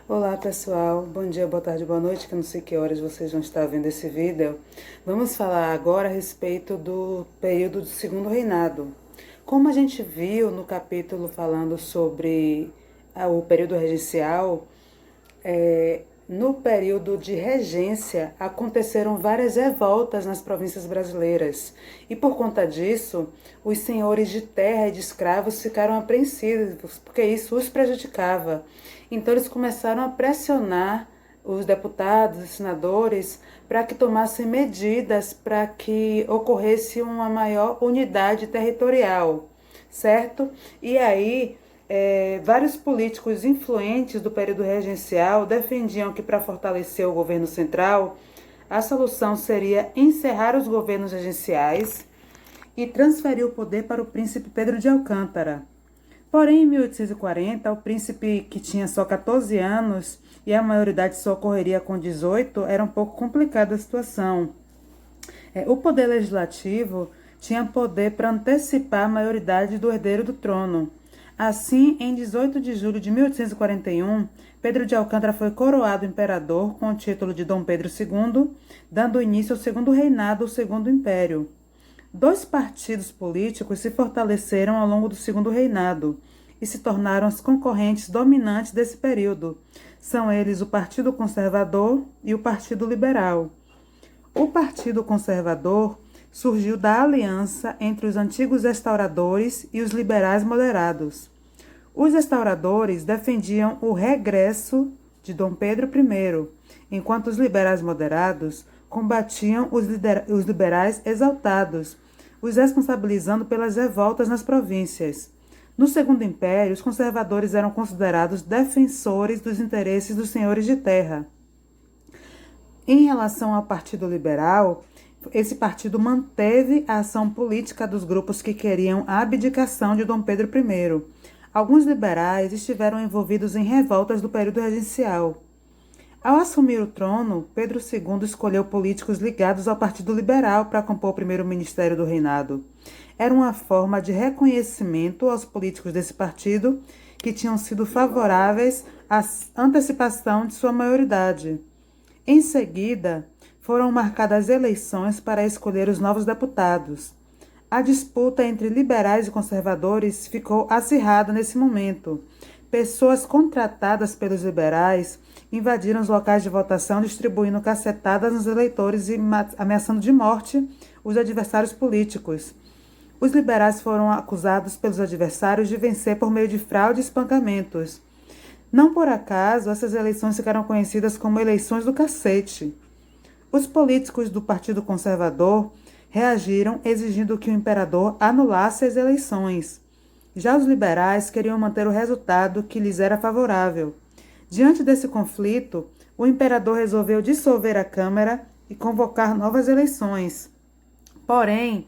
Olá pessoal, bom dia, boa tarde, boa noite, que eu não sei que horas vocês vão estar vendo esse vídeo. Vamos falar agora a respeito do período do Segundo Reinado. Como a gente viu no capítulo falando sobre o período regencial, no período de regência aconteceram várias revoltas nas províncias brasileiras e por conta disso os senhores de terra e de escravos ficaram apreensivos porque isso os prejudicava. Então eles começaram a pressionar os deputados e senadores para que tomassem medidas para que ocorresse uma maior unidade territorial, certo? E aí vários políticos influentes do período regencial defendiam que, para fortalecer o governo central, a solução seria encerrar os governos regenciais e transferir o poder para o príncipe Pedro de Alcântara. Porém, em 1840, o príncipe, que tinha só 14 anos e a maioridade só ocorreria com 18, era um pouco complicada a situação. O poder legislativo tinha poder para antecipar a maioridade do herdeiro do trono. Assim, em 18 de julho de 1841, Pedro de Alcântara foi coroado imperador com o título de Dom Pedro II, dando início ao segundo reinado, o Segundo Império. Dois partidos políticos se fortaleceram ao longo do Segundo Reinado e se tornaram os concorrentes dominantes desse período. São eles o Partido Conservador e o Partido Liberal. O Partido Conservador surgiu da aliança entre os antigos restauradores e os liberais moderados. Os restauradores defendiam o regresso de Dom Pedro I, enquanto os liberais moderados combatiam os liberais exaltados, os responsabilizando pelas revoltas nas províncias. No Segundo Império, os conservadores eram considerados defensores dos interesses dos senhores de terra. Em relação ao Partido Liberal, esse partido manteve a ação política dos grupos que queriam a abdicação de Dom Pedro I. Alguns liberais estiveram envolvidos em revoltas do período regencial. Ao assumir o trono, Pedro II escolheu políticos ligados ao Partido Liberal para compor o primeiro ministério do reinado. Era uma forma de reconhecimento aos políticos desse partido que tinham sido favoráveis à antecipação de sua maioridade. Em seguida, foram marcadas eleições para escolher os novos deputados. A disputa entre liberais e conservadores ficou acirrada nesse momento. Pessoas contratadas pelos liberais invadiram os locais de votação, distribuindo cacetadas nos eleitores e ameaçando de morte os adversários políticos. Os liberais foram acusados pelos adversários de vencer por meio de fraude e espancamentos. Não por acaso, essas eleições ficaram conhecidas como eleições do cacete. Os políticos do Partido Conservador reagiram exigindo que o imperador anulasse as eleições. Já os liberais queriam manter o resultado que lhes era favorável. Diante desse conflito, o imperador resolveu dissolver a Câmara e convocar novas eleições. Porém,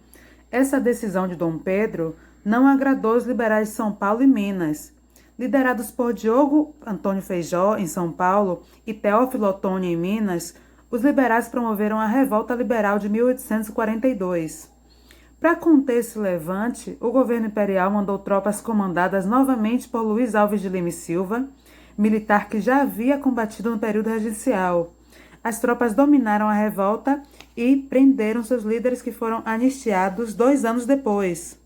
essa decisão de Dom Pedro não agradou os liberais de São Paulo e Minas. Liderados por Diogo Antônio Feijó, em São Paulo, e Teófilo Otoni, em Minas, os liberais promoveram a Revolta Liberal de 1842. Para conter esse levante, o governo imperial mandou tropas comandadas novamente por Luiz Alves de Lima e Silva, militar que já havia combatido no período regencial. As tropas dominaram a revolta e prenderam seus líderes, que foram anistiados 2 anos depois.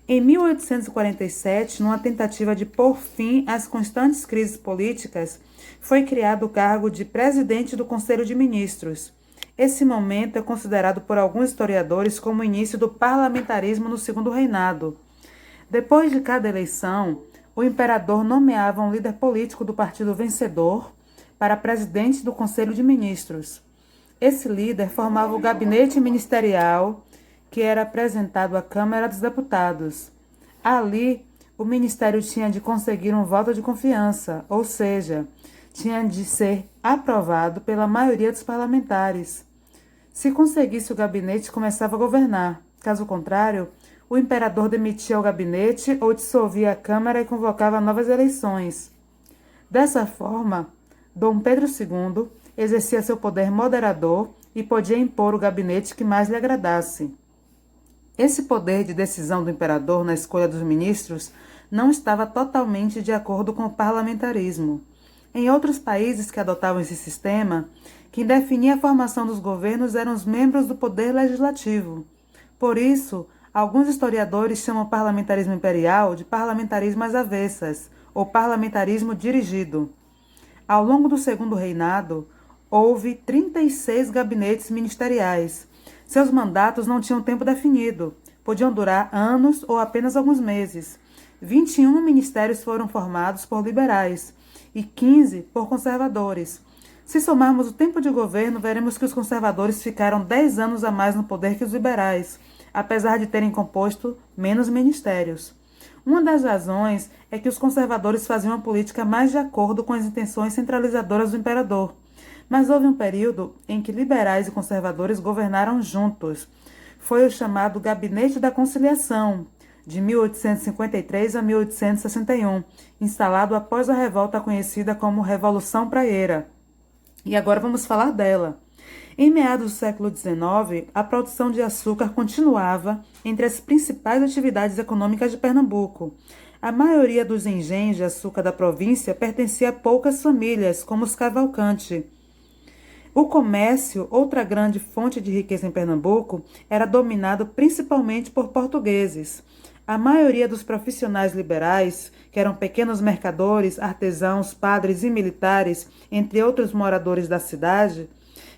Em 1847, numa tentativa de pôr fim às constantes crises políticas, foi criado o cargo de presidente do Conselho de Ministros. Esse momento é considerado por alguns historiadores como o início do parlamentarismo no Segundo Reinado. Depois de cada eleição, o imperador nomeava um líder político do partido vencedor para presidente do Conselho de Ministros. Esse líder formava o gabinete ministerial, que era apresentado à Câmara dos Deputados. Ali, o ministério tinha de conseguir um voto de confiança, ou seja, tinha de ser aprovado pela maioria dos parlamentares. Se conseguisse o gabinete, começava a governar. Caso contrário, o imperador demitia o gabinete ou dissolvia a Câmara e convocava novas eleições. Dessa forma, Dom Pedro II exercia seu poder moderador e podia impor o gabinete que mais lhe agradasse. Esse poder de decisão do imperador na escolha dos ministros não estava totalmente de acordo com o parlamentarismo. Em outros países que adotavam esse sistema, quem definia a formação dos governos eram os membros do poder legislativo. Por isso, alguns historiadores chamam o parlamentarismo imperial de parlamentarismo às avessas, ou parlamentarismo dirigido. Ao longo do Segundo Reinado, houve 36 gabinetes ministeriais. Seus mandatos não tinham tempo definido, podiam durar anos ou apenas alguns meses. 21 ministérios foram formados por liberais e 15 por conservadores. Se somarmos o tempo de governo, veremos que os conservadores ficaram 10 anos a mais no poder que os liberais, apesar de terem composto menos ministérios. Uma das razões é que os conservadores faziam uma política mais de acordo com as intenções centralizadoras do imperador. Mas houve um período em que liberais e conservadores governaram juntos. Foi o chamado Gabinete da Conciliação, de 1853 a 1861, instalado após a revolta conhecida como Revolução Praieira. E agora vamos falar dela. Em meados do século XIX, a produção de açúcar continuava entre as principais atividades econômicas de Pernambuco. A maioria dos engenhos de açúcar da província pertencia a poucas famílias, como os Cavalcante. O comércio, outra grande fonte de riqueza em Pernambuco, era dominado principalmente por portugueses. A maioria dos profissionais liberais, que eram pequenos mercadores, artesãos, padres e militares, entre outros moradores da cidade,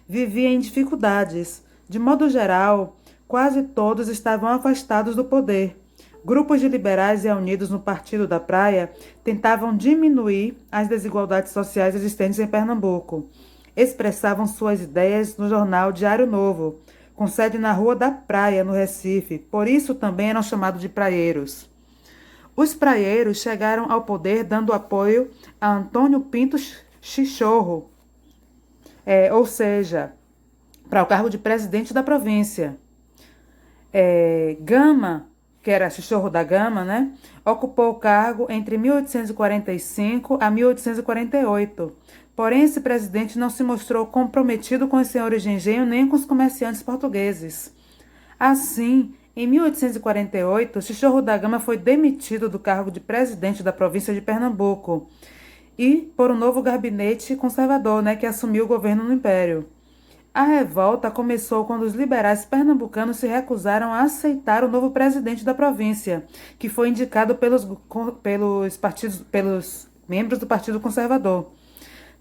vivia em dificuldades. De modo geral, quase todos estavam afastados do poder. Grupos de liberais reunidos no Partido da Praia tentavam diminuir as desigualdades sociais existentes em Pernambuco. Expressavam suas ideias no jornal Diário Novo, com sede na Rua da Praia, no Recife. Por isso também eram chamados de praieiros. Os praieiros chegaram ao poder dando apoio a Antônio Pinto Chichorro, ou seja, para o cargo de presidente da província. Gama, que era Chichorro da Gama, né, ocupou o cargo entre 1845 a 1848. Porém, esse presidente não se mostrou comprometido com os senhores de engenho nem com os comerciantes portugueses. Assim, em 1848, Chichorro da Gama foi demitido do cargo de presidente da província de Pernambuco e por um novo gabinete conservador, que assumiu o governo no Império. A revolta começou quando os liberais pernambucanos se recusaram a aceitar o novo presidente da província, que foi indicado pelos membros do Partido Conservador.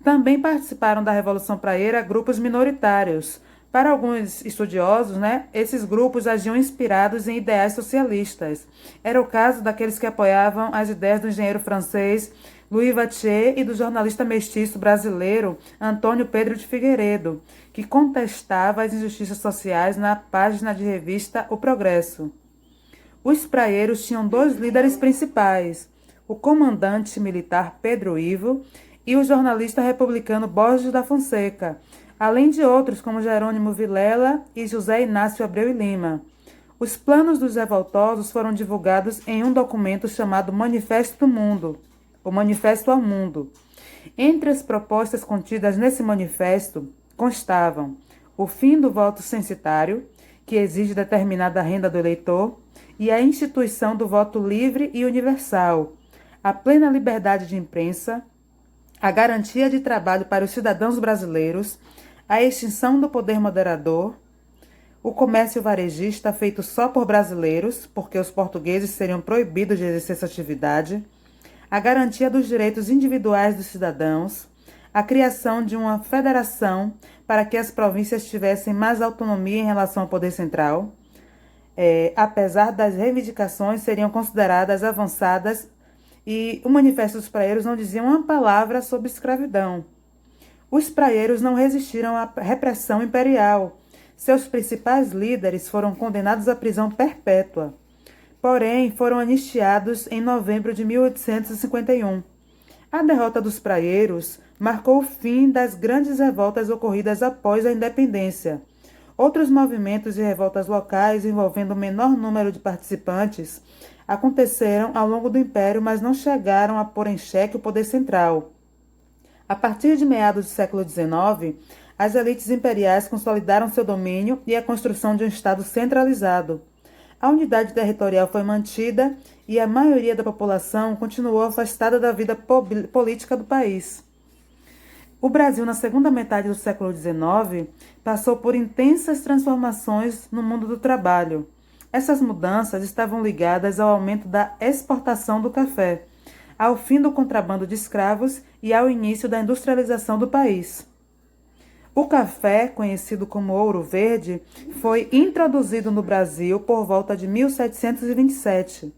Também participaram da Revolução Praieira grupos minoritários. Para alguns estudiosos, esses grupos agiam inspirados em ideais socialistas. Era o caso daqueles que apoiavam as ideias do engenheiro francês Louis Vatier e do jornalista mestiço brasileiro Antônio Pedro de Figueiredo, que contestava as injustiças sociais na página de revista O Progresso. Os praieiros tinham dois líderes principais, o comandante militar Pedro Ivo e o jornalista republicano Borges da Fonseca, além de outros como Jerônimo Vilela e José Inácio Abreu e Lima. Os planos dos revoltosos foram divulgados em um documento chamado Manifesto do Mundo, o Manifesto ao Mundo. Entre as propostas contidas nesse manifesto constavam o fim do voto censitário, que exige determinada renda do eleitor, e a instituição do voto livre e universal, a plena liberdade de imprensa, a garantia de trabalho para os cidadãos brasileiros, a extinção do poder moderador, o comércio varejista feito só por brasileiros, porque os portugueses seriam proibidos de exercer essa atividade, a garantia dos direitos individuais dos cidadãos, a criação de uma federação para que as províncias tivessem mais autonomia em relação ao poder central, apesar das reivindicações seriam consideradas avançadas e o Manifesto dos Praieiros não dizia uma palavra sobre escravidão. Os praieiros não resistiram à repressão imperial. Seus principais líderes foram condenados à prisão perpétua. Porém, foram anistiados em novembro de 1851. A derrota dos praieiros marcou o fim das grandes revoltas ocorridas após a independência. Outros movimentos e revoltas locais envolvendo o menor número de participantes aconteceram ao longo do Império, mas não chegaram a pôr em xeque o poder central. A partir de meados do século XIX, as elites imperiais consolidaram seu domínio e a construção de um Estado centralizado. A unidade territorial foi mantida e a maioria da população continuou afastada da vida política do país. O Brasil, na segunda metade do século XIX, passou por intensas transformações no mundo do trabalho. Essas mudanças estavam ligadas ao aumento da exportação do café, ao fim do contrabando de escravos e ao início da industrialização do país. O café, conhecido como ouro verde, foi introduzido no Brasil por volta de 1727.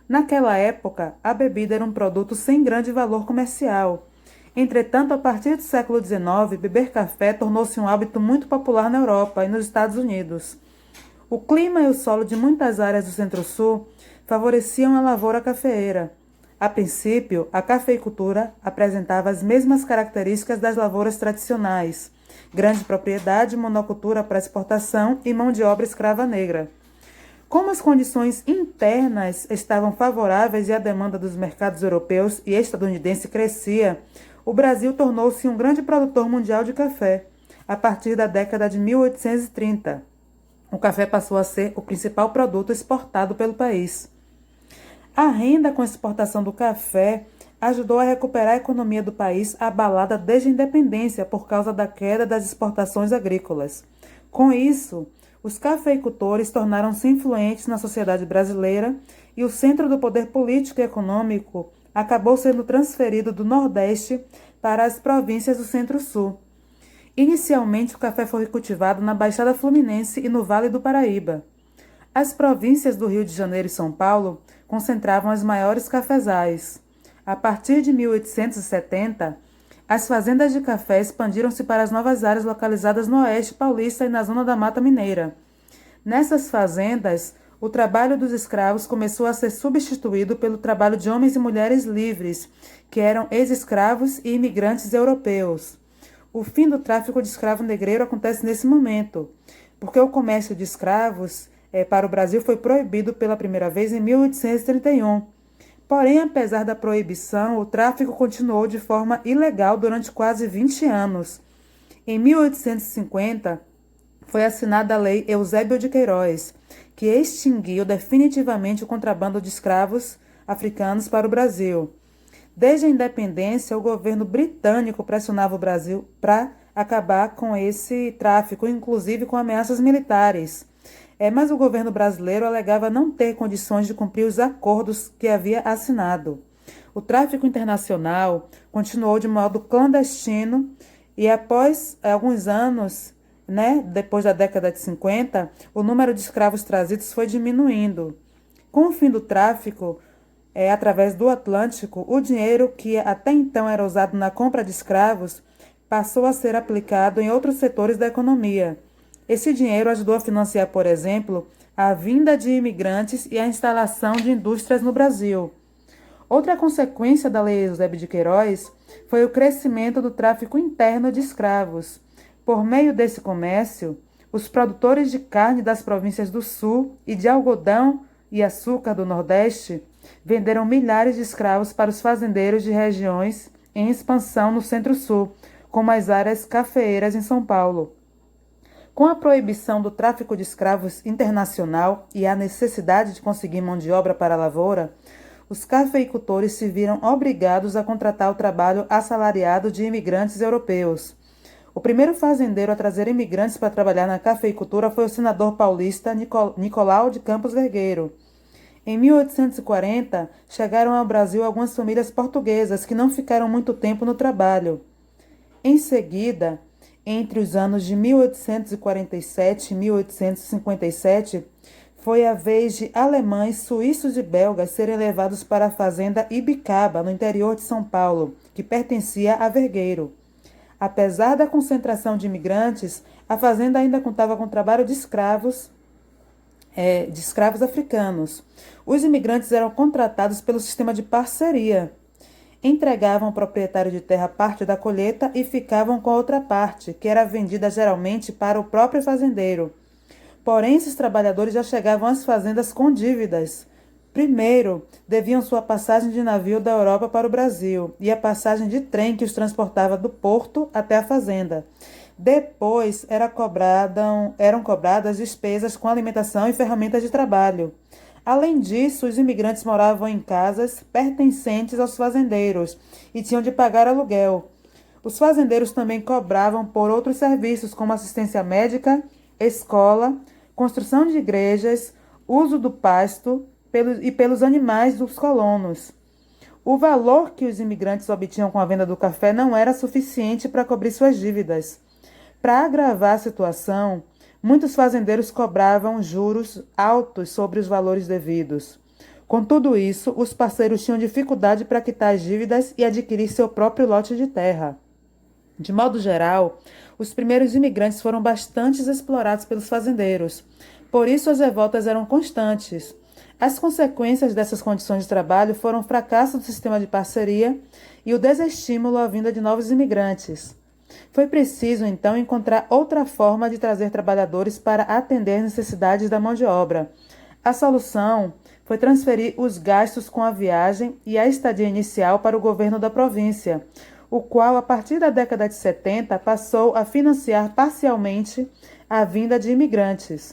Naquela época, a bebida era um produto sem grande valor comercial. Entretanto, a partir do século XIX, beber café tornou-se um hábito muito popular na Europa e nos Estados Unidos. O clima e o solo de muitas áreas do Centro-Sul favoreciam a lavoura cafeeira. A princípio, a cafeicultura apresentava as mesmas características das lavouras tradicionais: grande propriedade, monocultura para exportação e mão de obra escrava negra. Como as condições internas estavam favoráveis e a demanda dos mercados europeus e estadunidense crescia, o Brasil tornou-se um grande produtor mundial de café, a partir da década de 1830. O café passou a ser o principal produto exportado pelo país. A renda com a exportação do café ajudou a recuperar a economia do país abalada desde a independência por causa da queda das exportações agrícolas. Com isso, os cafeicultores tornaram-se influentes na sociedade brasileira e o centro do poder político e econômico acabou sendo transferido do Nordeste para as províncias do Centro-Sul. Inicialmente, o café foi cultivado na Baixada Fluminense e no Vale do Paraíba. As províncias do Rio de Janeiro e São Paulo concentravam as maiores cafezais. A partir de 1870, as fazendas de café expandiram-se para as novas áreas localizadas no Oeste Paulista e na zona da Mata Mineira. Nessas fazendas, o trabalho dos escravos começou a ser substituído pelo trabalho de homens e mulheres livres, que eram ex-escravos e imigrantes europeus. O fim do tráfico de escravo negreiro acontece nesse momento, porque o comércio de escravos para o Brasil foi proibido pela primeira vez em 1831. Porém, apesar da proibição, o tráfico continuou de forma ilegal durante quase 20 anos. Em 1850, foi assinada a Lei Eusébio de Queiroz, que extinguiu definitivamente o contrabando de escravos africanos para o Brasil. Desde a independência, o governo britânico pressionava o Brasil para acabar com esse tráfico, inclusive com ameaças militares. Mas o governo brasileiro alegava não ter condições de cumprir os acordos que havia assinado. O tráfico internacional continuou de modo clandestino e após alguns anos, depois da década de 50, o número de escravos trazidos foi diminuindo. Com o fim do tráfico, através do Atlântico, o dinheiro que até então era usado na compra de escravos passou a ser aplicado em outros setores da economia. Esse dinheiro ajudou a financiar, por exemplo, a vinda de imigrantes e a instalação de indústrias no Brasil. Outra consequência da Lei Eusébio de Queiroz foi o crescimento do tráfico interno de escravos. Por meio desse comércio, os produtores de carne das províncias do Sul e de algodão e açúcar do Nordeste venderam milhares de escravos para os fazendeiros de regiões em expansão no Centro-Sul, como as áreas cafeeiras em São Paulo. Com a proibição do tráfico de escravos internacional e a necessidade de conseguir mão de obra para a lavoura, os cafeicultores se viram obrigados a contratar o trabalho assalariado de imigrantes europeus. O primeiro fazendeiro a trazer imigrantes para trabalhar na cafeicultura foi o senador paulista Nicolau de Campos Vergueiro. Em 1840, chegaram ao Brasil algumas famílias portuguesas que não ficaram muito tempo no trabalho. Em seguida, entre os anos de 1847 e 1857, foi a vez de alemães, suíços e belgas serem levados para a fazenda Ibicaba, no interior de São Paulo, que pertencia a Vergueiro. Apesar da concentração de imigrantes, a fazenda ainda contava com trabalho de escravos africanos. Os imigrantes eram contratados pelo sistema de parceria. Entregavam ao proprietário de terra parte da colheita e ficavam com a outra parte, que era vendida geralmente para o próprio fazendeiro. Porém, esses trabalhadores já chegavam às fazendas com dívidas. Primeiro, deviam sua passagem de navio da Europa para o Brasil e a passagem de trem que os transportava do porto até a fazenda. Depois, eram cobradas despesas com alimentação e ferramentas de trabalho. Além disso, os imigrantes moravam em casas pertencentes aos fazendeiros e tinham de pagar aluguel. Os fazendeiros também cobravam por outros serviços, como assistência médica, escola, construção de igrejas, uso do pasto e pelos animais dos colonos. O valor que os imigrantes obtinham com a venda do café não era suficiente para cobrir suas dívidas. Para agravar a situação, muitos fazendeiros cobravam juros altos sobre os valores devidos. Com tudo isso, os parceiros tinham dificuldade para quitar as dívidas e adquirir seu próprio lote de terra. De modo geral, os primeiros imigrantes foram bastante explorados pelos fazendeiros. Por isso, as revoltas eram constantes. As consequências dessas condições de trabalho foram o fracasso do sistema de parceria e o desestímulo à vinda de novos imigrantes. Foi preciso, então, encontrar outra forma de trazer trabalhadores para atender às necessidades da mão de obra. A solução foi transferir os gastos com a viagem e a estadia inicial para o governo da província, o qual, a partir da década de 70, passou a financiar parcialmente a vinda de imigrantes.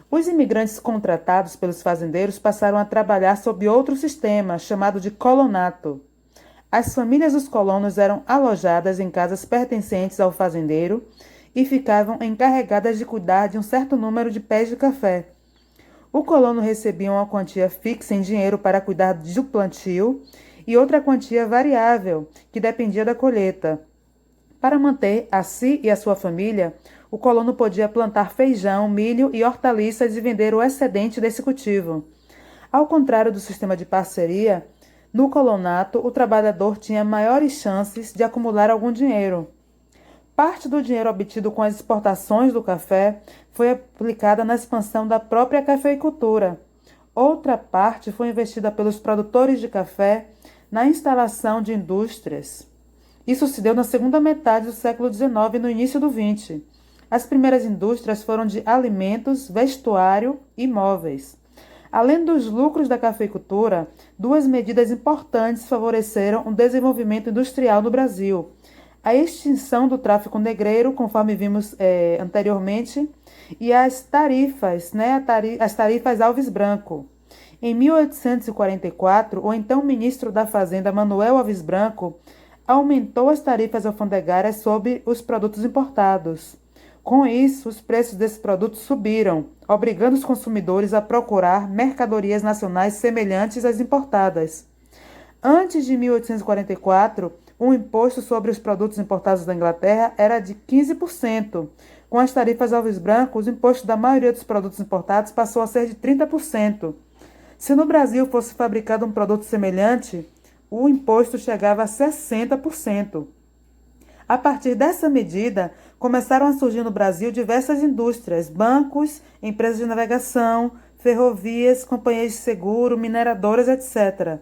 Os imigrantes contratados pelos fazendeiros passaram a trabalhar sob outro sistema, chamado de colonato. As famílias dos colonos eram alojadas em casas pertencentes ao fazendeiro e ficavam encarregadas de cuidar de um certo número de pés de café. O colono recebia uma quantia fixa em dinheiro para cuidar do plantio e outra quantia variável, que dependia da colheita. Para manter a si e a sua família, o colono podia plantar feijão, milho e hortaliças e vender o excedente desse cultivo. Ao contrário do sistema de parceria, no colonato o trabalhador tinha maiores chances de acumular algum dinheiro. Parte do dinheiro obtido com as exportações do café foi aplicada na expansão da própria cafeicultura. Outra parte foi investida pelos produtores de café na instalação de indústrias. Isso se deu na segunda metade do século XIX e no início do XX. As primeiras indústrias foram de alimentos, vestuário e móveis. Além dos lucros da cafeicultura, duas medidas importantes favoreceram o desenvolvimento industrial no Brasil: a extinção do tráfico negreiro, conforme vimos anteriormente, e as tarifas, as tarifas Alves Branco. Em 1844, o então ministro da Fazenda, Manuel Alves Branco, aumentou as tarifas alfandegárias sobre os produtos importados. Com isso, os preços desses produtos subiram, obrigando os consumidores a procurar mercadorias nacionais semelhantes às importadas. Antes de 1844, o imposto sobre os produtos importados da Inglaterra era de 15%. Com as tarifas Alves Branco, o imposto da maioria dos produtos importados passou a ser de 30%. Se no Brasil fosse fabricado um produto semelhante, o imposto chegava a 60%. A partir dessa medida, começaram a surgir no Brasil diversas indústrias, bancos, empresas de navegação, ferrovias, companhias de seguro, mineradoras, etc.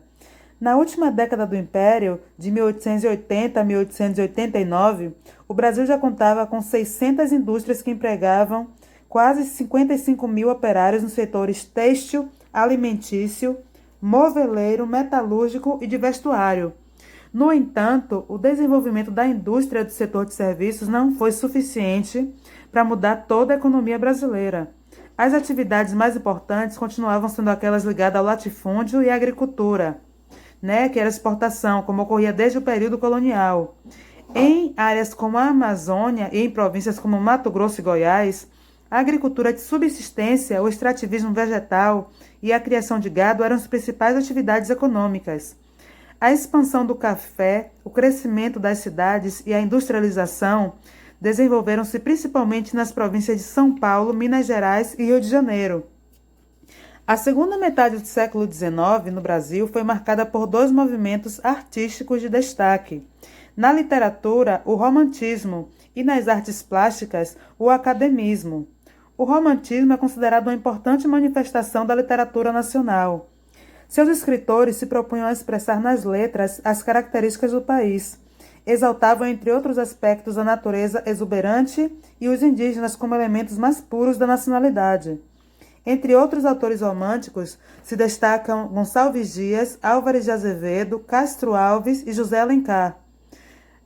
Na última década do Império, de 1880 a 1889, o Brasil já contava com 600 indústrias que empregavam quase 55 mil operários nos setores têxtil, alimentício, moveleiro, metalúrgico e de vestuário. No entanto, o desenvolvimento da indústria do setor de serviços não foi suficiente para mudar toda a economia brasileira. As atividades mais importantes continuavam sendo aquelas ligadas ao latifúndio e à agricultura, que era exportação, como ocorria desde o período colonial. Em áreas como a Amazônia e em províncias como Mato Grosso e Goiás, a agricultura de subsistência, o extrativismo vegetal e a criação de gado eram as principais atividades econômicas. A expansão do café, o crescimento das cidades e a industrialização desenvolveram-se principalmente nas províncias de São Paulo, Minas Gerais e Rio de Janeiro. A segunda metade do século XIX no Brasil foi marcada por dois movimentos artísticos de destaque. Na literatura, o romantismo, e nas artes plásticas, o academismo. O romantismo é considerado uma importante manifestação da literatura nacional. Seus escritores se propunham a expressar nas letras as características do país. Exaltavam, entre outros aspectos, a natureza exuberante e os indígenas como elementos mais puros da nacionalidade. Entre outros autores românticos, se destacam Gonçalves Dias, Álvares de Azevedo, Castro Alves e José Alencar.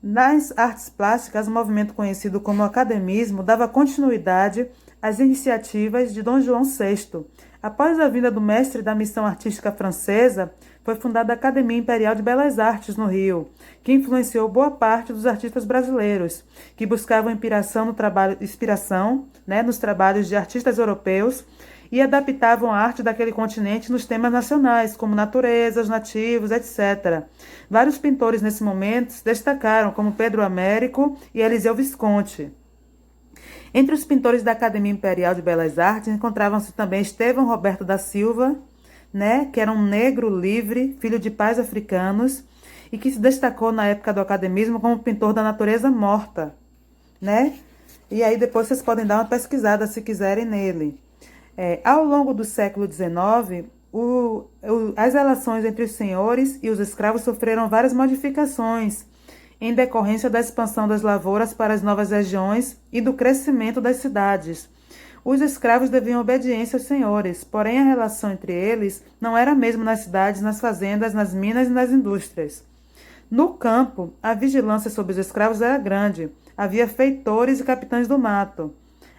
Nas artes plásticas, o movimento conhecido como academismo dava continuidade às iniciativas de Dom João VI. Após a vinda do mestre da missão artística francesa, foi fundada a Academia Imperial de Belas Artes no Rio, que influenciou boa parte dos artistas brasileiros, que buscavam inspiração, né, nos trabalhos de artistas europeus e adaptavam a arte daquele continente nos temas nacionais, como natureza, os nativos, etc. Vários pintores nesse momento se destacaram, como Pedro Américo e Eliseu Visconti. Entre os pintores da Academia Imperial de Belas Artes encontravam-se também Estevão Roberto da Silva, né, que era um negro livre, filho de pais africanos, e que se destacou na época do academismo como pintor da natureza morta, né? E aí depois vocês podem dar uma pesquisada se quiserem nele. Ao longo do século XIX, as relações entre os senhores e os escravos sofreram várias modificações, em decorrência da expansão das lavouras para as novas regiões e do crescimento das cidades. Os escravos deviam obediência aos senhores, porém a relação entre eles não era a mesma nas cidades, nas fazendas, nas minas e nas indústrias. No campo, a vigilância sobre os escravos era grande, havia feitores e capitães do mato.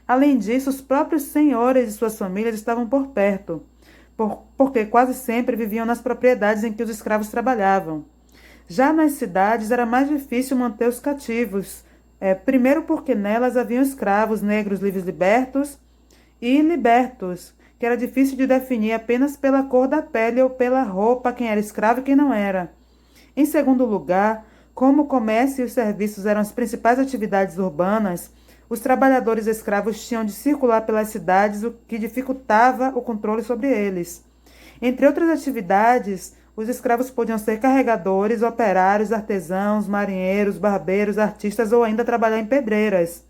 Além disso, os próprios senhores e suas famílias estavam por perto, porque quase sempre viviam nas propriedades em que os escravos trabalhavam. Já nas cidades era mais difícil manter os cativos, primeiro porque nelas haviam escravos negros livres libertos e libertos, que era difícil de definir apenas pela cor da pele ou pela roupa quem era escravo e quem não era. Em segundo lugar, como o comércio e os serviços eram as principais atividades urbanas, os trabalhadores escravos tinham de circular pelas cidades, o que dificultava o controle sobre eles. Entre outras atividades, os escravos podiam ser carregadores, operários, artesãos, marinheiros, barbeiros, artistas ou ainda trabalhar em pedreiras,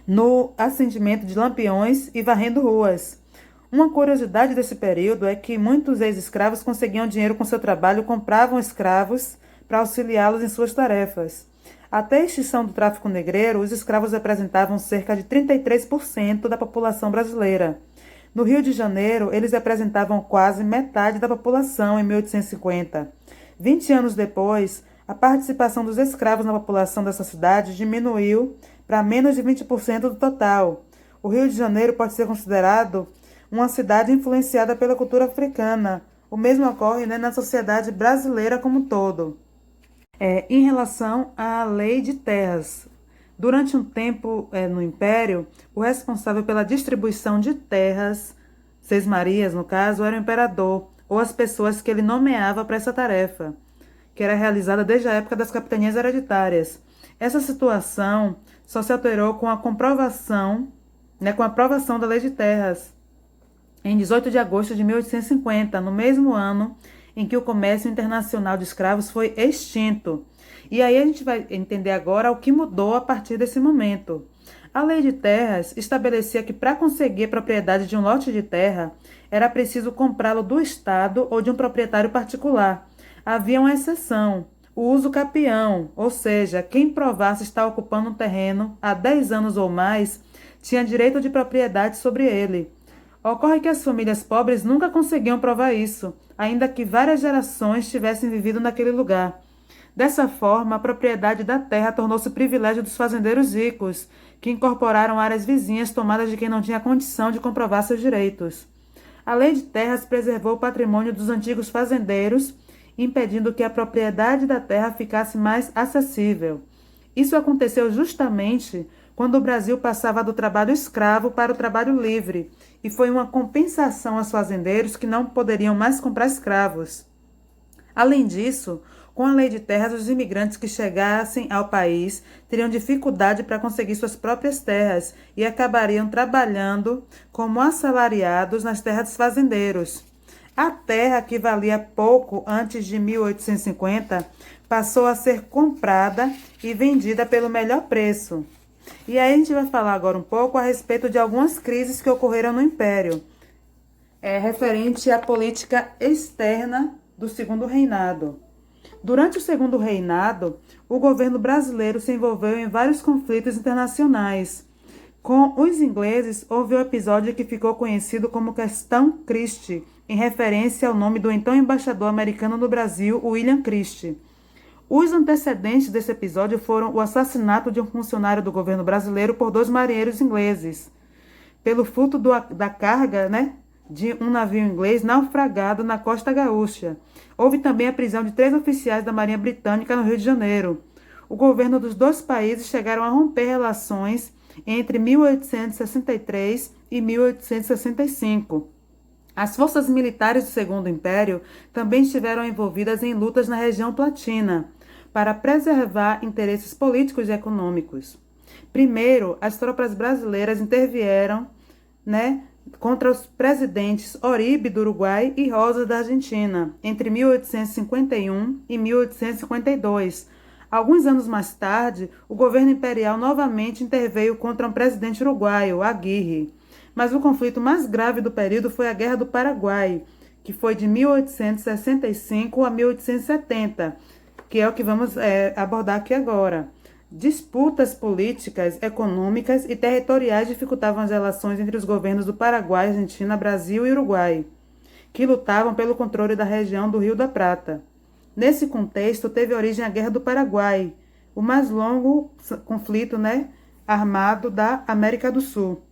no acendimento de lampiões e varrendo ruas. Uma curiosidade desse período é que muitos ex-escravos conseguiam dinheiro com seu trabalho e compravam escravos para auxiliá-los em suas tarefas. Até a extinção do tráfico negreiro, os escravos representavam cerca de 33% da população brasileira. No Rio de Janeiro, eles representavam quase metade da população em 1850. 20 anos depois, a participação dos escravos na população dessa cidade diminuiu para menos de 20% do total. O Rio de Janeiro pode ser considerado uma cidade influenciada pela cultura africana. O mesmo ocorre, né, na sociedade brasileira como um todo. Em relação à lei de terras, durante um tempo no Império, o responsável pela distribuição de terras, sesmarias no caso, era o imperador, ou as pessoas que ele nomeava para essa tarefa, que era realizada desde a época das capitanias hereditárias. Essa situação só se alterou com a aprovação da lei de terras, em 18 de agosto de 1850, no mesmo ano em que o comércio internacional de escravos foi extinto. E aí a gente vai entender agora o que mudou a partir desse momento. A lei de terras estabelecia que para conseguir a propriedade de um lote de terra, era preciso comprá-lo do Estado ou de um proprietário particular. Havia uma exceção, o uso capião, ou seja, quem provasse estar ocupando um terreno há 10 anos ou mais, tinha direito de propriedade sobre ele. Ocorre que as famílias pobres nunca conseguiam provar isso, ainda que várias gerações tivessem vivido naquele lugar. Dessa forma, a propriedade da terra tornou-se privilégio dos fazendeiros ricos, que incorporaram áreas vizinhas tomadas de quem não tinha condição de comprovar seus direitos. A lei de terras preservou o patrimônio dos antigos fazendeiros, impedindo que a propriedade da terra ficasse mais acessível. Isso aconteceu justamente quando o Brasil passava do trabalho escravo para o trabalho livre, e foi uma compensação aos fazendeiros que não poderiam mais comprar escravos. Além disso, com a lei de terras, os imigrantes que chegassem ao país teriam dificuldade para conseguir suas próprias terras e acabariam trabalhando como assalariados nas terras dos fazendeiros. A terra, que valia pouco antes de 1850, passou a ser comprada e vendida pelo melhor preço. E aí a gente vai falar agora um pouco a respeito de algumas crises que ocorreram no Império, referente à política externa do Segundo Reinado. Durante o Segundo Reinado, o governo brasileiro se envolveu em vários conflitos internacionais. Com os ingleses, houve um episódio que ficou conhecido como Questão Christie, em referência ao nome do então embaixador americano no Brasil, William Christie. Os antecedentes desse episódio foram o assassinato de um funcionário do governo brasileiro por 2 marinheiros ingleses. Pelo furto da carga, de um navio inglês naufragado na costa gaúcha. Houve também a prisão de 3 oficiais da Marinha Britânica no Rio de Janeiro. O governo dos dois países chegaram a romper relações entre 1863 e 1865. As forças militares do Segundo Império também estiveram envolvidas em lutas na região Platina, para preservar interesses políticos e econômicos. Primeiro, as tropas brasileiras intervieram, contra os presidentes Oribe do Uruguai e Rosas da Argentina, entre 1851 e 1852. Alguns anos mais tarde, o governo imperial novamente interveio contra um presidente uruguaio, Aguirre. Mas o conflito mais grave do período foi a Guerra do Paraguai, que foi de 1865 a 1870, que é o que vamos abordar aqui agora. Disputas políticas, econômicas e territoriais dificultavam as relações entre os governos do Paraguai, Argentina, Brasil e Uruguai, que lutavam pelo controle da região do Rio da Prata. Nesse contexto, teve origem a Guerra do Paraguai, o mais longo conflito armado da América do Sul.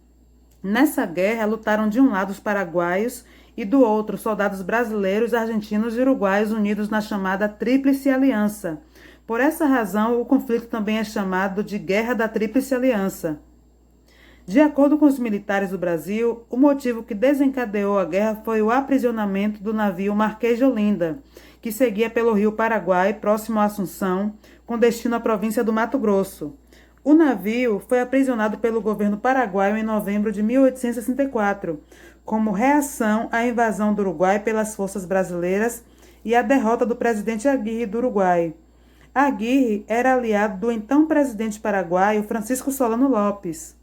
Nessa guerra, lutaram de um lado os paraguaios e do outro soldados brasileiros, argentinos e uruguaios unidos na chamada Tríplice Aliança. Por essa razão, o conflito também é chamado de Guerra da Tríplice Aliança. De acordo com os militares do Brasil, o motivo que desencadeou a guerra foi o aprisionamento do navio Marquês de Olinda, que seguia pelo rio Paraguai, próximo a Assunção, com destino à província do Mato Grosso. O navio foi aprisionado pelo governo paraguaio em novembro de 1864, como reação à invasão do Uruguai pelas forças brasileiras e à derrota do presidente Aguirre do Uruguai. Aguirre era aliado do então presidente paraguaio Francisco Solano Lopes.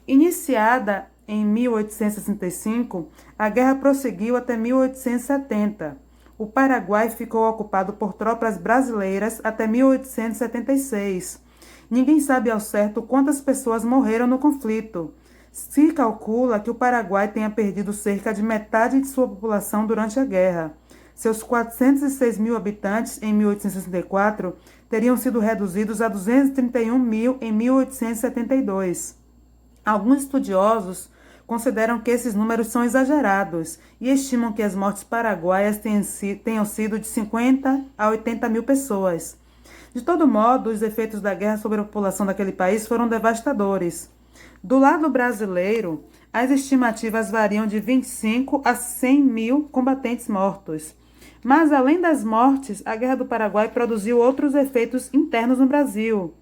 Iniciada em 1865, a guerra prosseguiu até 1870. O Paraguai ficou ocupado por tropas brasileiras até 1876. Ninguém sabe ao certo quantas pessoas morreram no conflito. Se calcula que o Paraguai tenha perdido cerca de metade de sua população durante a guerra. Seus 406 mil habitantes em 1864 teriam sido reduzidos a 231 mil em 1872. Alguns estudiosos consideram que esses números são exagerados e estimam que as mortes paraguaias tenham sido de 50 a 80 mil pessoas. De todo modo, os efeitos da guerra sobre a população daquele país foram devastadores. Do lado brasileiro, as estimativas variam de 25 a 100 mil combatentes mortos. Mas, além das mortes, a Guerra do Paraguai produziu outros efeitos internos no Brasil,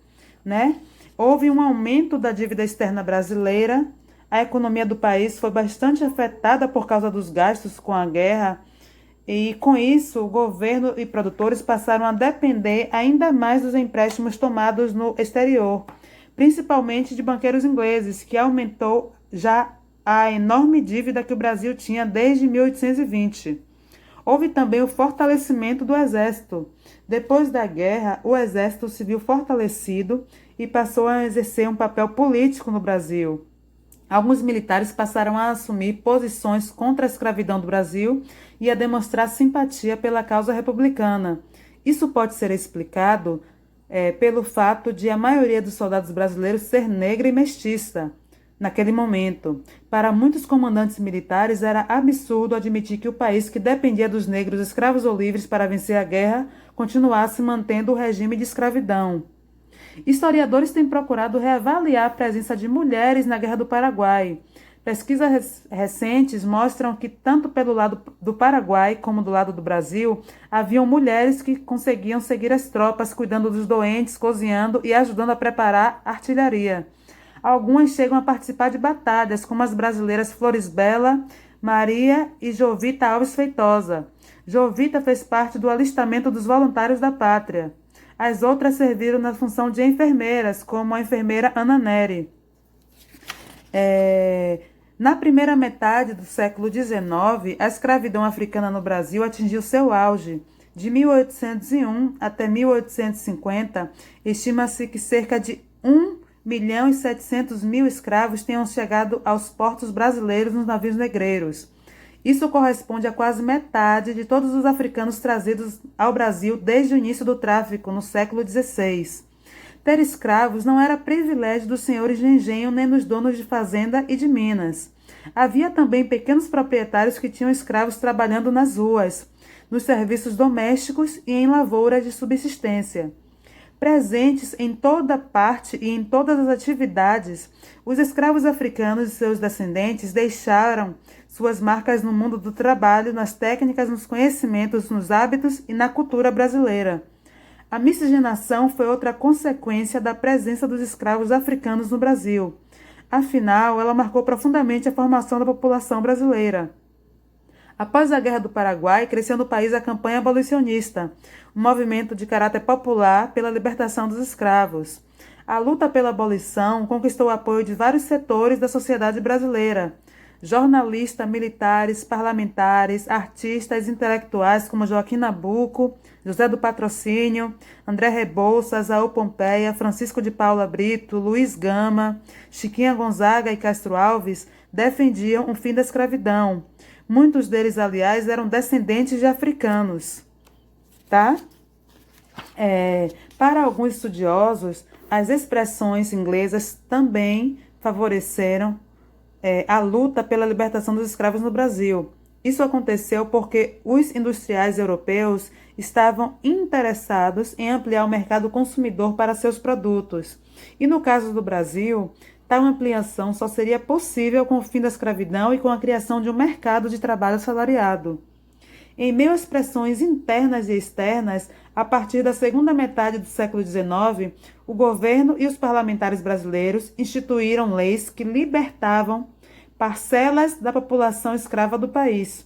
Houve um aumento da dívida externa brasileira, a economia do país foi bastante afetada por causa dos gastos com a guerra, e com isso o governo e produtores passaram a depender ainda mais dos empréstimos tomados no exterior, principalmente de banqueiros ingleses, que aumentou já a enorme dívida que o Brasil tinha desde 1820. Houve também o fortalecimento do exército. Depois da guerra, o exército se viu fortalecido e passou a exercer um papel político no Brasil. Alguns militares passaram a assumir posições contra a escravidão do Brasil e a demonstrar simpatia pela causa republicana. Isso pode ser explicado pelo fato de a maioria dos soldados brasileiros ser negra e mestiça. Naquele momento, para muitos comandantes militares era absurdo admitir que o país que dependia dos negros escravos ou livres para vencer a guerra continuasse mantendo o regime de escravidão. Historiadores têm procurado reavaliar a presença de mulheres na Guerra do Paraguai. Pesquisas recentes mostram que, tanto pelo lado do Paraguai como do lado do Brasil, haviam mulheres que conseguiam seguir as tropas, cuidando dos doentes, cozinhando e ajudando a preparar artilharia. Algumas chegam a participar de batalhas, como as brasileiras Floresbella, Maria e Jovita Alves Feitosa. Jovita fez parte do alistamento dos voluntários da pátria. As outras serviram na função de enfermeiras, como a enfermeira Ana Nery. Na primeira metade do século XIX, a escravidão africana no Brasil atingiu seu auge. De 1801 até 1850, estima-se que cerca de 1.700.000 escravos tenham chegado aos portos brasileiros nos navios negreiros. Isso corresponde a quase metade de todos os africanos trazidos ao Brasil desde o início do tráfico, no século XVI. Ter escravos não era privilégio dos senhores de engenho nem dos donos de fazenda e de minas. Havia também pequenos proprietários que tinham escravos trabalhando nas ruas, nos serviços domésticos e em lavouras de subsistência. Presentes em toda parte e em todas as atividades, os escravos africanos e seus descendentes deixaram suas marcas no mundo do trabalho, nas técnicas, nos conhecimentos, nos hábitos e na cultura brasileira. A miscigenação foi outra consequência da presença dos escravos africanos no Brasil. Afinal, ela marcou profundamente a formação da população brasileira. Após a Guerra do Paraguai, cresceu no país a campanha abolicionista, um movimento de caráter popular pela libertação dos escravos. A luta pela abolição conquistou o apoio de vários setores da sociedade brasileira. Jornalistas, militares, parlamentares, artistas, intelectuais como Joaquim Nabuco, José do Patrocínio, André Rebouças, Aú Pompeia, Francisco de Paula Brito, Luiz Gama, Chiquinha Gonzaga e Castro Alves defendiam o fim da escravidão. Muitos deles, aliás, eram descendentes de africanos. Tá? Para alguns estudiosos, as expressões inglesas também favoreceram a luta pela libertação dos escravos no Brasil. Isso aconteceu porque os industriais europeus estavam interessados em ampliar o mercado consumidor para seus produtos. E no caso do Brasil, tal ampliação só seria possível com o fim da escravidão e com a criação de um mercado de trabalho assalariado. Em meio às pressões internas e externas, a partir da segunda metade do século XIX, o governo e os parlamentares brasileiros instituíram leis que libertavam parcelas da população escrava do país.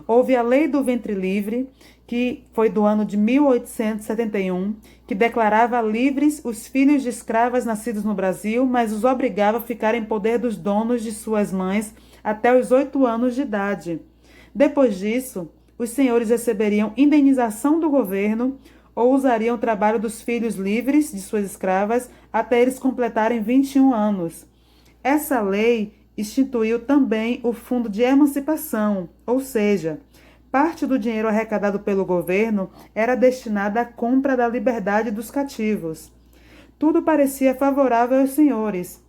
Houve a Lei do Ventre Livre, que foi do ano de 1871, que declarava livres os filhos de escravas nascidos no Brasil, mas os obrigava a ficar em poder dos donos de suas mães até os 8 anos de idade. Depois disso, os senhores receberiam indenização do governo ou usariam o trabalho dos filhos livres de suas escravas até eles completarem 21 anos. Essa lei instituiu também o Fundo de Emancipação, ou seja, parte do dinheiro arrecadado pelo governo era destinada à compra da liberdade dos cativos. Tudo parecia favorável aos senhores,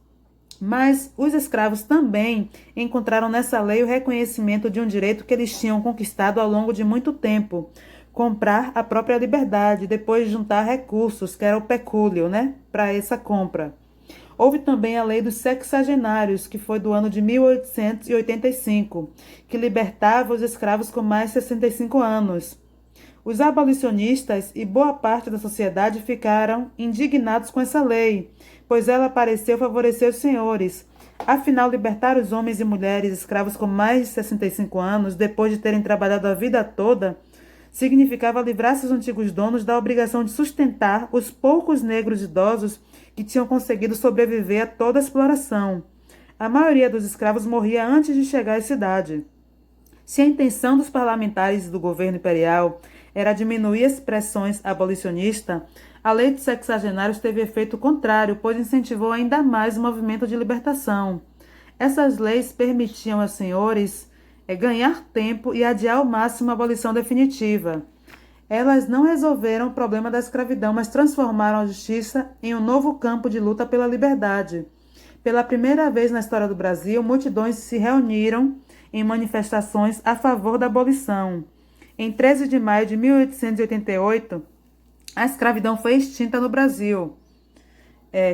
mas os escravos também encontraram nessa lei o reconhecimento de um direito que eles tinham conquistado ao longo de muito tempo: comprar a própria liberdade, depois de juntar recursos, que era o pecúlio, para essa compra. Houve também a Lei dos Sexagenários, que foi do ano de 1885, que libertava os escravos com mais de 65 anos. Os abolicionistas e boa parte da sociedade ficaram indignados com essa lei, pois ela pareceu favorecer os senhores. Afinal, libertar os homens e mulheres escravos com mais de 65 anos, depois de terem trabalhado a vida toda, significava livrar seus antigos donos da obrigação de sustentar os poucos negros idosos que tinham conseguido sobreviver a toda a exploração. A maioria dos escravos morria antes de chegar à cidade. Se a intenção dos parlamentares e do governo imperial era diminuir as pressões abolicionistas, a lei dos sexagenários teve efeito contrário, pois incentivou ainda mais o movimento de libertação. Essas leis permitiam aos senhores ganhar tempo e adiar ao máximo a abolição definitiva. Elas não resolveram o problema da escravidão, mas transformaram a justiça em um novo campo de luta pela liberdade. Pela primeira vez na história do Brasil, multidões se reuniram em manifestações a favor da abolição. Em 13 de maio de 1888, a escravidão foi extinta no Brasil,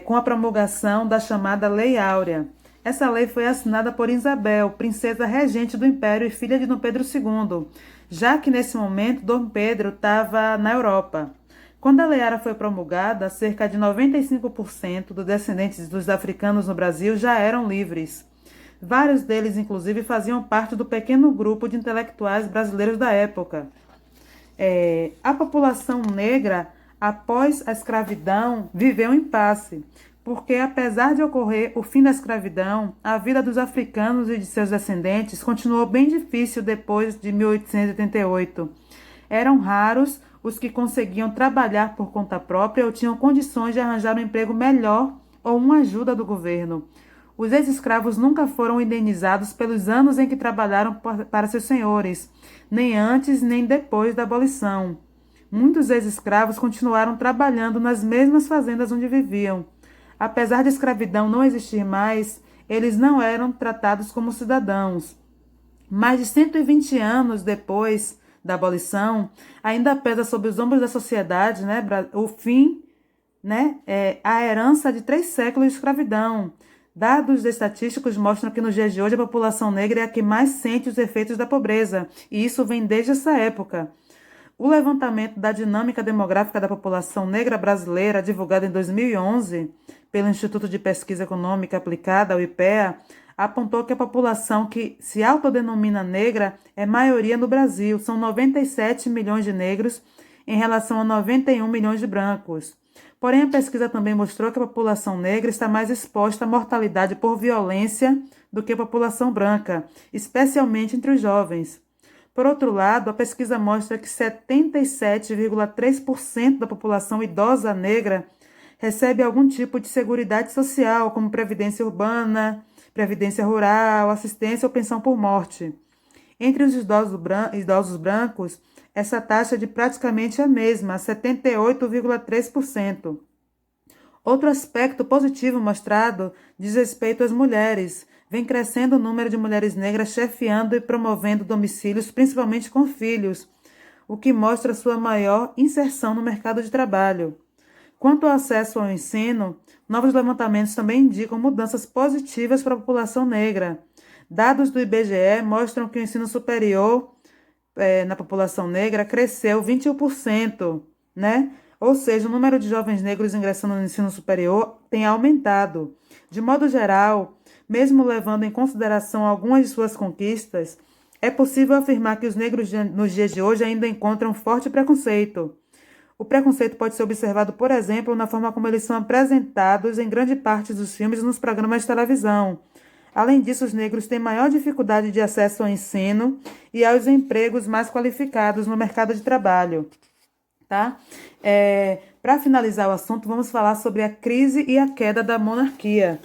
com a promulgação da chamada Lei Áurea. Essa lei foi assinada por Isabel, princesa regente do Império e filha de Dom Pedro II, já que nesse momento Dom Pedro estava na Europa. Quando a Lei Áurea foi promulgada, cerca de 95% dos descendentes dos africanos no Brasil já eram livres. Vários deles, inclusive, faziam parte do pequeno grupo de intelectuais brasileiros da época. A população negra, após a escravidão, viveu em impasse, porque, apesar de ocorrer o fim da escravidão, a vida dos africanos e de seus descendentes continuou bem difícil depois de 1888. Eram raros os que conseguiam trabalhar por conta própria ou tinham condições de arranjar um emprego melhor ou uma ajuda do governo. Os ex-escravos nunca foram indenizados pelos anos em que trabalharam para seus senhores, nem antes nem depois da abolição. Muitos ex-escravos continuaram trabalhando nas mesmas fazendas onde viviam. Apesar de a escravidão não existir mais, eles não eram tratados como cidadãos. Mais de 120 anos depois da abolição, ainda pesa sobre os ombros da sociedade, né, o fim, né, a herança de 3 séculos de escravidão. Dados estatísticos mostram que nos dias de hoje a população negra é a que mais sente os efeitos da pobreza, e isso vem desde essa época. O levantamento da dinâmica demográfica da população negra brasileira, divulgado em 2011 pelo Instituto de Pesquisa Econômica Aplicada, o IPEA, apontou que a população que se autodenomina negra é maioria no Brasil. São 97 milhões de negros em relação a 91 milhões de brancos. Porém, a pesquisa também mostrou que a população negra está mais exposta à mortalidade por violência do que a população branca, especialmente entre os jovens. Por outro lado, a pesquisa mostra que 77,3% da população idosa negra recebe algum tipo de seguridade social, como previdência urbana, previdência rural, assistência ou pensão por morte. Entre os idosos brancos, essa taxa é de praticamente a mesma, 78,3%. Outro aspecto positivo mostrado diz respeito às mulheres. Vem crescendo o número de mulheres negras chefiando e promovendo domicílios, principalmente com filhos, o que mostra sua maior inserção no mercado de trabalho. Quanto ao acesso ao ensino, novos levantamentos também indicam mudanças positivas para a população negra. Dados do IBGE mostram que o ensino superior na população negra cresceu 21%, né? Ou seja, o número de jovens negros ingressando no ensino superior tem aumentado. De modo geral, mesmo levando em consideração algumas de suas conquistas, é possível afirmar que os negros nos dias de hoje ainda encontram forte preconceito. O preconceito pode ser observado, por exemplo, na forma como eles são apresentados em grande parte dos filmes e nos programas de televisão. Além disso, os negros têm maior dificuldade de acesso ao ensino e aos empregos mais qualificados no mercado de trabalho. Tá? Para finalizar o assunto, vamos falar sobre a crise e a queda da monarquia.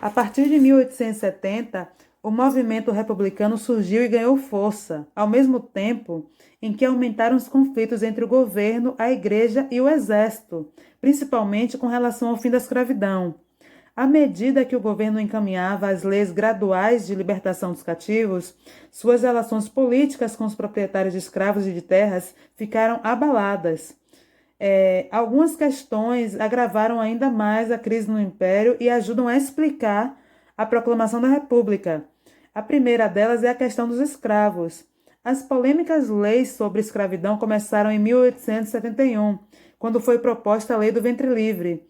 A partir de 1870, o movimento republicano surgiu e ganhou força, ao mesmo tempo em que aumentaram os conflitos entre o governo, a igreja e o exército, principalmente com relação ao fim da escravidão. À medida que o governo encaminhava as leis graduais de libertação dos cativos, suas relações políticas com os proprietários de escravos e de terras ficaram abaladas. Algumas questões agravaram ainda mais a crise no Império e ajudam a explicar a proclamação da República. A primeira delas é a questão dos escravos. As polêmicas leis sobre escravidão começaram em 1871, quando foi proposta a Lei do Ventre Livre.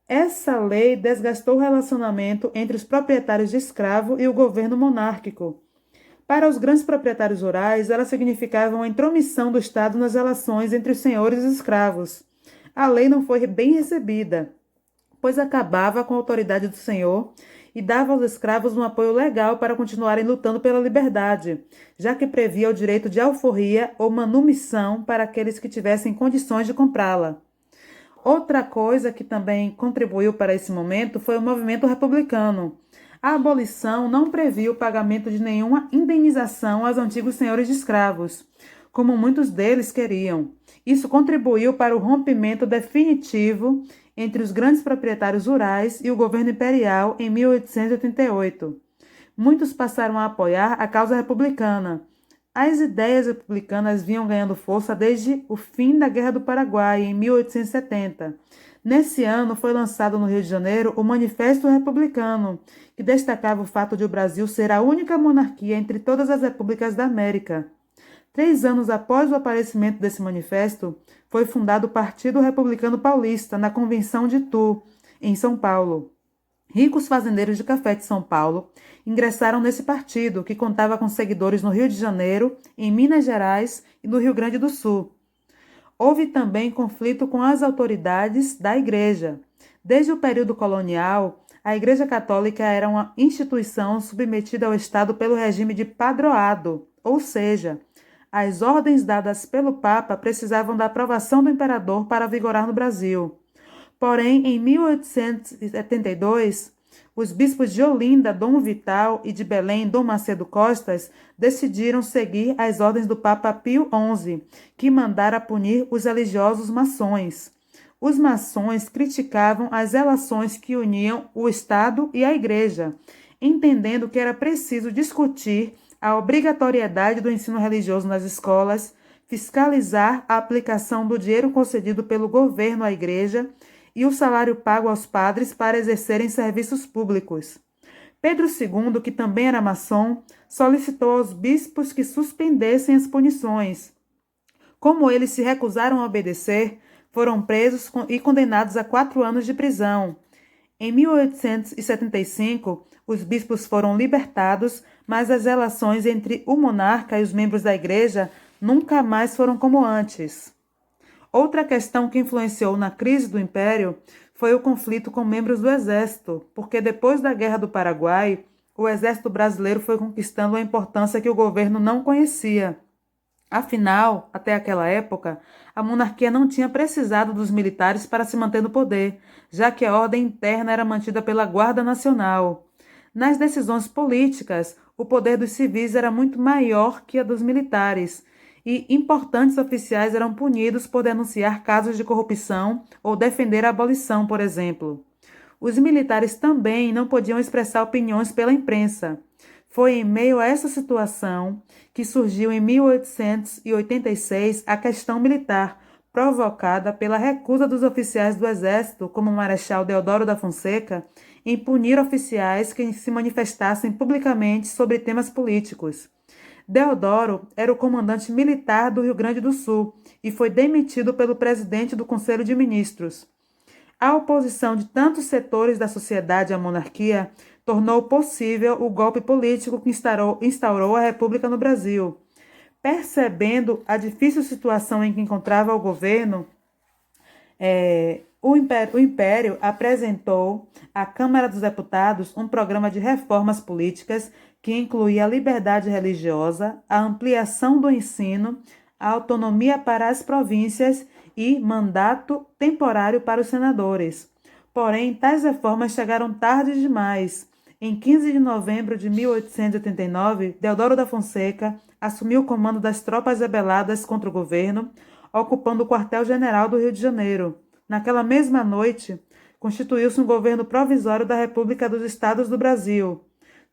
Essa lei desgastou o relacionamento entre os proprietários de escravo e o governo monárquico. Para os grandes proprietários rurais, ela significava uma intromissão do Estado nas relações entre os senhores e os escravos. A lei não foi bem recebida, pois acabava com a autoridade do senhor e dava aos escravos um apoio legal para continuarem lutando pela liberdade, já que previa o direito de alforria ou manumissão para aqueles que tivessem condições de comprá-la. Outra coisa que também contribuiu para esse momento foi o movimento republicano. A abolição não previa o pagamento de nenhuma indenização aos antigos senhores de escravos, como muitos deles queriam. Isso contribuiu para o rompimento definitivo entre os grandes proprietários rurais e o governo imperial em 1888. Muitos passaram a apoiar a causa republicana. As ideias republicanas vinham ganhando força desde o fim da Guerra do Paraguai, em 1870. Nesse ano, foi lançado no Rio de Janeiro o Manifesto Republicano, que destacava o fato de o Brasil ser a única monarquia entre todas as repúblicas da América. 3 anos após o aparecimento desse manifesto, foi fundado o Partido Republicano Paulista, na Convenção de Itu, em São Paulo. Ricos fazendeiros de café de São Paulo ingressaram nesse partido, que contava com seguidores no Rio de Janeiro, em Minas Gerais e no Rio Grande do Sul. Houve também conflito com as autoridades da Igreja. Desde o período colonial, a Igreja Católica era uma instituição submetida ao Estado pelo regime de padroado, ou seja, as ordens dadas pelo Papa precisavam da aprovação do imperador para vigorar no Brasil. Porém, em 1872, os bispos de Olinda, Dom Vital, e de Belém, Dom Macedo Costas, decidiram seguir as ordens do Papa Pio XI, que mandara punir os religiosos maçons. Os maçons criticavam as relações que uniam o Estado e a Igreja. entendendo que era preciso discutir a obrigatoriedade do ensino religioso nas escolas, fiscalizar a aplicação do dinheiro concedido pelo governo à igreja e o salário pago aos padres para exercerem serviços públicos. Pedro II, que também era maçom, solicitou aos bispos que suspendessem as punições. Como eles se recusaram a obedecer, foram presos e condenados a 4 anos de prisão. Em 1875, os bispos foram libertados, mas as relações entre o monarca e os membros da igreja nunca mais foram como antes. Outra questão que influenciou na crise do Império foi o conflito com membros do Exército, porque depois da Guerra do Paraguai, o Exército brasileiro foi conquistando uma importância que o governo não conhecia. Afinal, até aquela época, a monarquia não tinha precisado dos militares para se manter no poder, já que a ordem interna era mantida pela Guarda Nacional. Nas decisões políticas, o poder dos civis era muito maior que a dos militares, e importantes oficiais eram punidos por denunciar casos de corrupção ou defender a abolição, por exemplo. Os militares também não podiam expressar opiniões pela imprensa. Foi em meio a essa situação que surgiu em 1886 a questão militar, provocada pela recusa dos oficiais do Exército, como o Marechal Deodoro da Fonseca, em punir oficiais que se manifestassem publicamente sobre temas políticos. Deodoro era o comandante militar do Rio Grande do Sul e foi demitido pelo presidente do Conselho de Ministros. A oposição de tantos setores da sociedade à monarquia tornou possível o golpe político que instaurou a República no Brasil. Percebendo a difícil situação em que encontrava o governo, o Império apresentou à Câmara dos Deputados um programa de reformas políticas que incluía a liberdade religiosa, a ampliação do ensino, a autonomia para as províncias e mandato temporário para os senadores. Porém, tais reformas chegaram tarde demais. Em 15 de novembro de 1889, Deodoro da Fonseca assumiu o comando das tropas rebeladas contra o governo, ocupando o quartel-general do Rio de Janeiro. Naquela mesma noite, constituiu-se um governo provisório da República dos Estados do Brasil.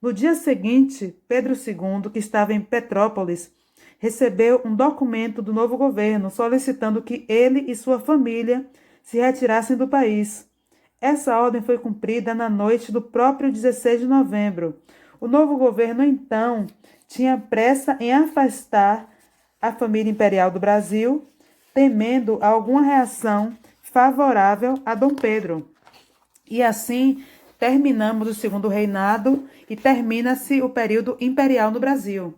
No dia seguinte, Pedro II, que estava em Petrópolis, recebeu um documento do novo governo solicitando que ele e sua família se retirassem do país. Essa ordem foi cumprida na noite do próprio 16 de novembro. O novo governo, então, tinha pressa em afastar a família imperial do Brasil, temendo alguma reação favorável a Dom Pedro. E assim terminamos o segundo reinado e termina-se o período imperial no Brasil.